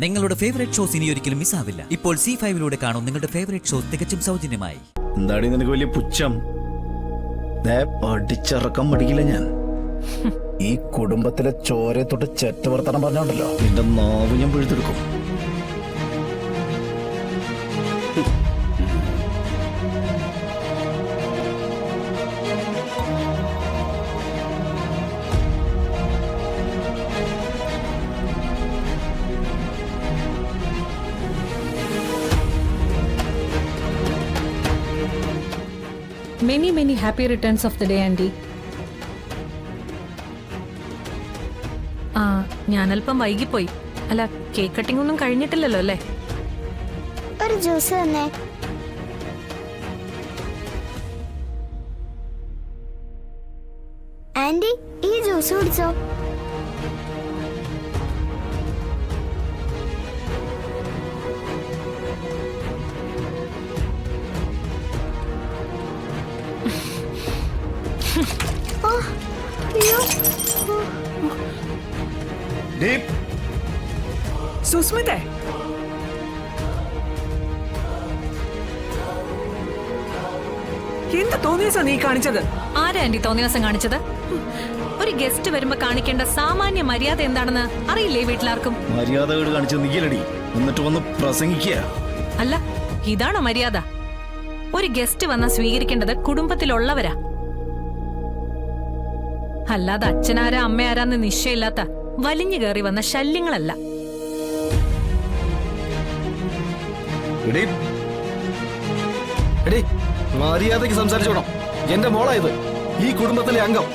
നിങ്ങളുടെ favourite shows ഇനി ഒരിക്കലും മിസ്സാവില്ല. ഇപ്പോൾ C5 കാണും നിങ്ങളുടെ ഫേവറേറ്റ് ഷോസ് തികച്ചും സൗജന്യമായി. എന്താടി നിനക്ക് വലിയ പുച്ഛം? പഠിച്ചിറക്കം പഠിക്കില്ല ഞാൻ. ഈ കുടുംബത്തിലെ ചോരയെ തൊട്ട് ചെറ്റ വർത്തനം പറഞ്ഞോണ്ടല്ലോ നിന്റെ നാവ് ഞാൻ പിഴുതെടുക്കും. Many happy returns of the day, Andy. ഞാനല്പം വൈകിപ്പോയി. അല്ല, കേക്ക് കട്ടിംഗ് ഒന്നും കഴിഞ്ഞിട്ടില്ലല്ലോ അല്ലേ? ഒരു ജ്യൂസ് തന്നെ. ആന്റി, ഈ ജ്യൂസ് കുടിച്ചോ. സുസ്മിതേ, എന്ത് തോന്നിയസാ നീ കാണിച്ചത്? ആരാ ആന്റി തോന്നിയവസം കാണിച്ചത്? ഒരു ഗസ്റ്റ് വരുമ്പോ കാണിക്കേണ്ട സാമാന്യ മര്യാദ എന്താണെന്ന് അറിയില്ലേ വീട്ടിലാർക്കും? മര്യാദകൾ കാണിച്ച് നീലടി എന്നിട്ട് വന്ന് പ്രസംഗിക്കുക. അല്ല, ഇതാണോ മര്യാദ? ഒരു ഗസ്റ്റ് വന്നാ സ്വീകരിക്കേണ്ടത് കുടുംബത്തിലുള്ളവരാ, അല്ലാതെ അച്ഛനാരാ അമ്മയാരാന്ന് നിശ്ചയമില്ലാത്ത വലിഞ്ഞു കയറി വന്ന ശല്യങ്ങളല്ല. മര്യാദക്ക് സംസാരിച്ചോണം. എന്റെ മോളായത്, ഈ കുടുംബത്തിലെ അംഗം.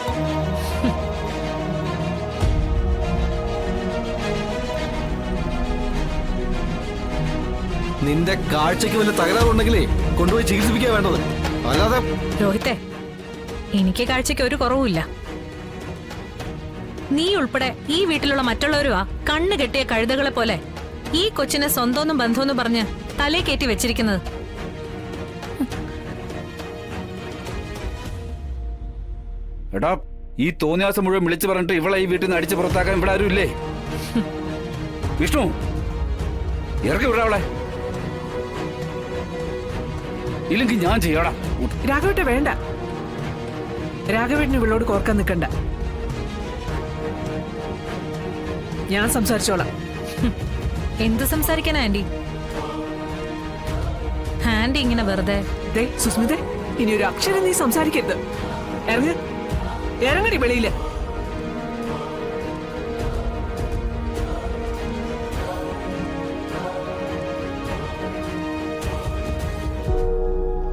നിന്റെ കാഴ്ചക്ക് വല്ല തകരാറുണ്ടെങ്കിലേ കൊണ്ടുപോയി ചികിത്സിപ്പിക്കാൻ വേണ്ടത്, അല്ലാതെ. രോഹിത്തെ, എനിക്ക് കാഴ്ചയ്ക്ക് ഒരു കുറവുമില്ല. നീ ഉൾപ്പെടെ ഈ വീട്ടിലുള്ള മറ്റുള്ളവരുമാ കണ്ണു കെട്ടിയ കഴുതകളെ പോലെ ഈ കൊച്ചിനെ സ്വന്തമെന്നും ബന്ധമെന്നും പറഞ്ഞ് തലേ കയറ്റി വെച്ചിരിക്കുന്നത്. എടാ, ഈ തോന്നിയാസം മുഴുവൻ വിളിച്ചു പറഞ്ഞിട്ട് ഇവളെ ഈ വീട്ടിൽ നിന്ന് അടിച്ചു പുറത്താക്കാൻ ഇവിടെ ആരും ഇല്ലേ? വിഷ്ണു, ഇറക്കി വിടാ അവളെ, ഇല്ലെങ്കിൽ ഞാൻ ചെയ്യാടാ. രാഘവേട്ട വേണ്ട, രാഘവേട്ടന് ഇവളോട് കോർക്കാൻ നിൽക്കണ്ട. ഞാൻ സംസാരിച്ചോളാം. എന്ത് സംസാരിക്കാനാ ആന്റി? ആന്റി ഇങ്ങനെ വെറുതെ. ദേ സുസ്മിതേ, ഇനി ഒരു അക്ഷരം നീ സംസാരിക്കരുത്. ഇറങ്ങടി വെളിയില്.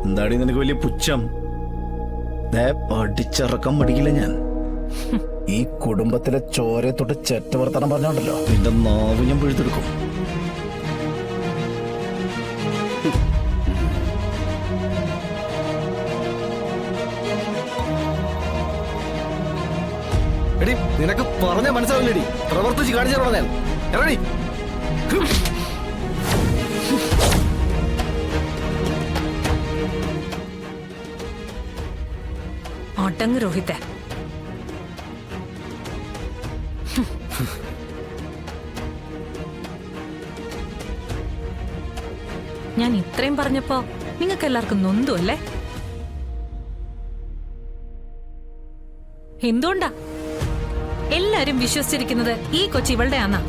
എന്താടി നിനക്ക് വലിയ പുച്ഛം? പഠിച്ചിറക്കം പഠിക്കില്ല ഞാൻ. ഈ കുടുംബത്തിലെ ചോരയെ തൊട്ട് ചെറ്റ വർത്തനം പറഞ്ഞോണ്ടല്ലോ നിന്റെ നാവ് ഞാൻ പിഴുതെടുക്കും. എടി, നിനക്ക് പറഞ്ഞ മനസ്സിലാവില്ലടി, പ്രവർത്തിച്ച് കാണിച്ചോളാം ഞാൻ. എറടി. ഒട്ടങ്ങ് രോഹിത്തെ. ഞാൻ ഇത്രയും പറഞ്ഞപ്പോ നിങ്ങൾക്ക് എല്ലാവർക്കും നൊന്തു അല്ലേ? എന്തുകൊണ്ടാ എല്ലാരും വിശ്വസിച്ചിരിക്കുന്നത് ഈ കൊച്ചി ഇവളുടെ ആന്നാ?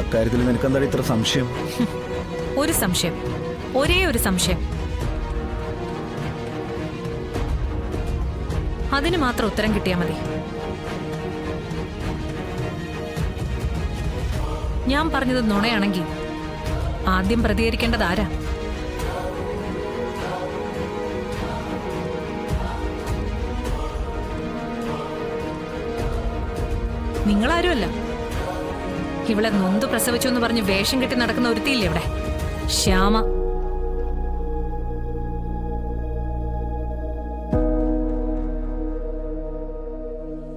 അക്കാര്യത്തിൽ നിനക്കെന്താ ഇത്ര സംശയം? ഒരു സംശയം, ഒരേ ഒരു സംശയം. അതിന് മാത്രം ഉത്തരം കിട്ടിയാ മതി. ഞാൻ പറഞ്ഞത് നുണയാണെങ്കിൽ ആദ്യം പ്രതികരിക്കേണ്ടത് ആരാ? നിങ്ങളാരുമല്ല. ഇവളെ നൊന്തു പ്രസവിച്ചു എന്ന് പറഞ്ഞ് വേഷം കെട്ടി നടക്കുന്ന ഒരുത്തിയില്ലേ ഇവിടെ? ശ്യാമ.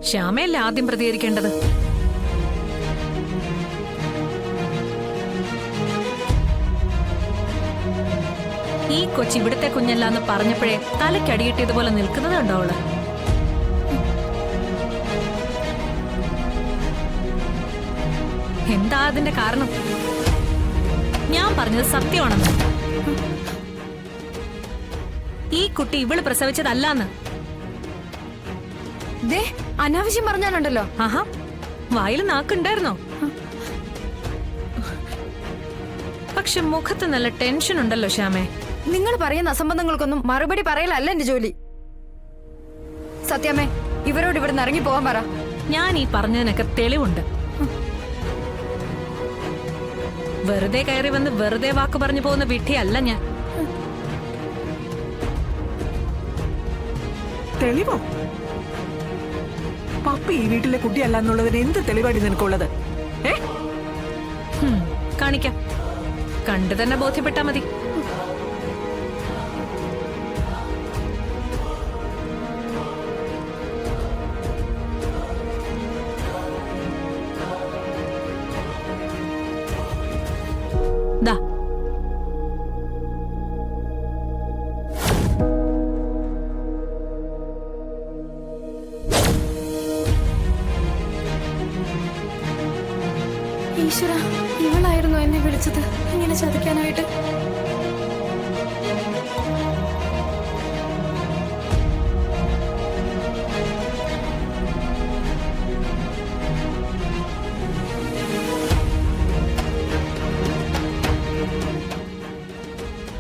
ശ്യാമയല്ലേ ആദ്യം പ്രതികരിക്കേണ്ടത്? ഈ കൊച്ചി ഇവിടുത്തെ കുഞ്ഞല്ല എന്ന് പറഞ്ഞപ്പോഴേ തലക്കടിയിട്ടതുപോലെ നിൽക്കുന്നത് കണ്ടോ അവള്? എന്താ അതിന്റെ കാരണം? ഞാൻ പറഞ്ഞത് സത്യമാണെന്ന്. ഈ കുട്ടി ഇവള് പ്രസവിച്ചതല്ലാന്ന്. അനാവശ്യം പറഞ്ഞാലുണ്ടല്ലോ. ആഹാ, വായിൽ നാക്കുണ്ടായിരുന്നോ? പക്ഷെ മുഖത്ത് നല്ല ടെൻഷൻ ഉണ്ടല്ലോ ശ്യാമേ. നിങ്ങൾ പറയുന്ന അസംബന്ധങ്ങൾക്കൊന്നും മറുപടി പറയലല്ല എന്റെ ജോലി. സത്യമേ, ഇവരോട് ഇവിടുന്ന് ഇറങ്ങി പോകാൻ പറ. ഞാൻ ഈ പറഞ്ഞതിനൊക്കെ തെളിവുണ്ട്. വെറുതെ കയറി വന്ന് വെറുതെ വാക്ക് പറഞ്ഞു പോകുന്ന വിഡ്ഢിയല്ല ഞാൻ. തെളിവോ? പപ്പി ഈ വീട്ടിലെ കുട്ടിയല്ല എന്നുള്ളതിന് എന്ത് തെളിവാടി നിനക്കുള്ളത്? കാണിക്കാം. കണ്ടു തന്നെ ബോധ്യപ്പെട്ടാ മതി. ദാ ഈശ്വര, ഇവളായിരുന്നു എന്നെ വിളിച്ചത് ഇങ്ങനെ ചതിക്കാനായിട്ട്.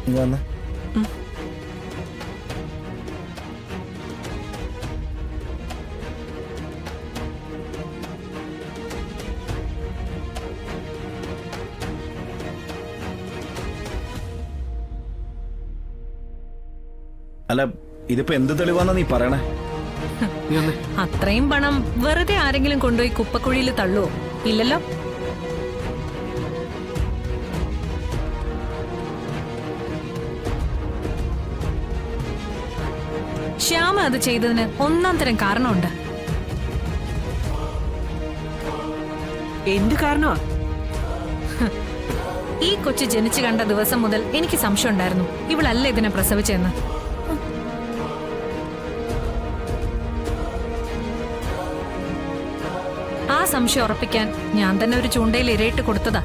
ഇങ്ങ് വന്ന്. അല്ല, ഇതിപ്പോ എന്ത് തെളിവാന്നാ നീ പറയണേ? അത്രയും പണം വെറുതെ ആരെങ്കിലും കൊണ്ടുപോയി കുപ്പക്കുഴിയിൽ തള്ളുവോ? ഇല്ലല്ലോ. ശ്യാമ അത് ചെയ്തതിന് ഒന്നാം തരം കാരണമുണ്ട്. എന്ത് കാരണമാ? ഈ കൊച്ചു ജനിച്ചു കണ്ട ദിവസം മുതൽ എനിക്ക് സംശയം ഉണ്ടായിരുന്നു ഇവളല്ല ഇതിനെ പ്രസവിച്ചെന്ന്. ആ സംശയം ഉറപ്പിക്കാൻ ഞാൻ തന്നെ ഒരു ചൂണ്ടയിൽ ഇരയിട്ട് കൊടുത്തതാ.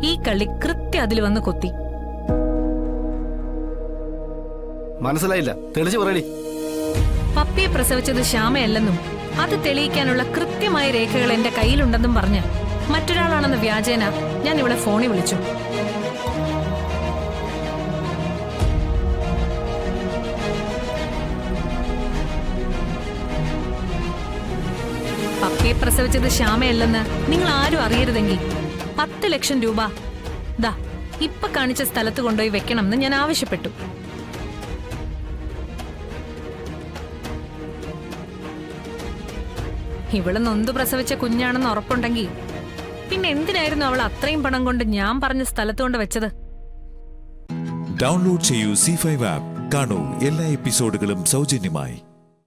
ഈ കള്ളി കൃത്യം അതിൽ വന്ന് കൊത്തി. മനസ്സിലായില്ല, തെളിച്ച് പറയടി. പപ്പിയെ പ്രസവിച്ചത് ശ്യാമയല്ലെന്നും അത് തെളിയിക്കാനുള്ള കൃത്യമായ രേഖകൾ എന്റെ കയ്യിലുണ്ടെന്നും പറഞ്ഞ് മറ്റൊരാളാണെന്ന് വ്യാജേന ഞാൻ ഇവിടെ ഫോണിൽ വിളിച്ചു. പപ്പിയെ പ്രസവിച്ചത് ശ്യാമയല്ലെന്ന് നിങ്ങൾ ആരും അറിയരുതെങ്കിൽ 10 ലക്ഷം രൂപ ദാ ഇപ്പൊ കാണിച്ച സ്ഥലത്ത് കൊണ്ടുപോയി വെക്കണമെന്ന് ഞാൻ ആവശ്യപ്പെട്ടു. ഇവള് നൊന്തു പ്രസവിച്ച കുഞ്ഞാണെന്ന് ഉറപ്പുണ്ടെങ്കിൽ പിന്നെ എന്തിനായിരുന്നു അവൾ അത്രയും പണം കൊണ്ട് ഞാൻ പറഞ്ഞ സ്ഥലത്ത് കൊണ്ട് വെച്ചത്? ഡൗൺലോഡ് ചെയ്യൂ C5 ആപ്പ്. കാണൂ എല്ലാ എപ്പിസോഡുകളും സൗജന്യമായി.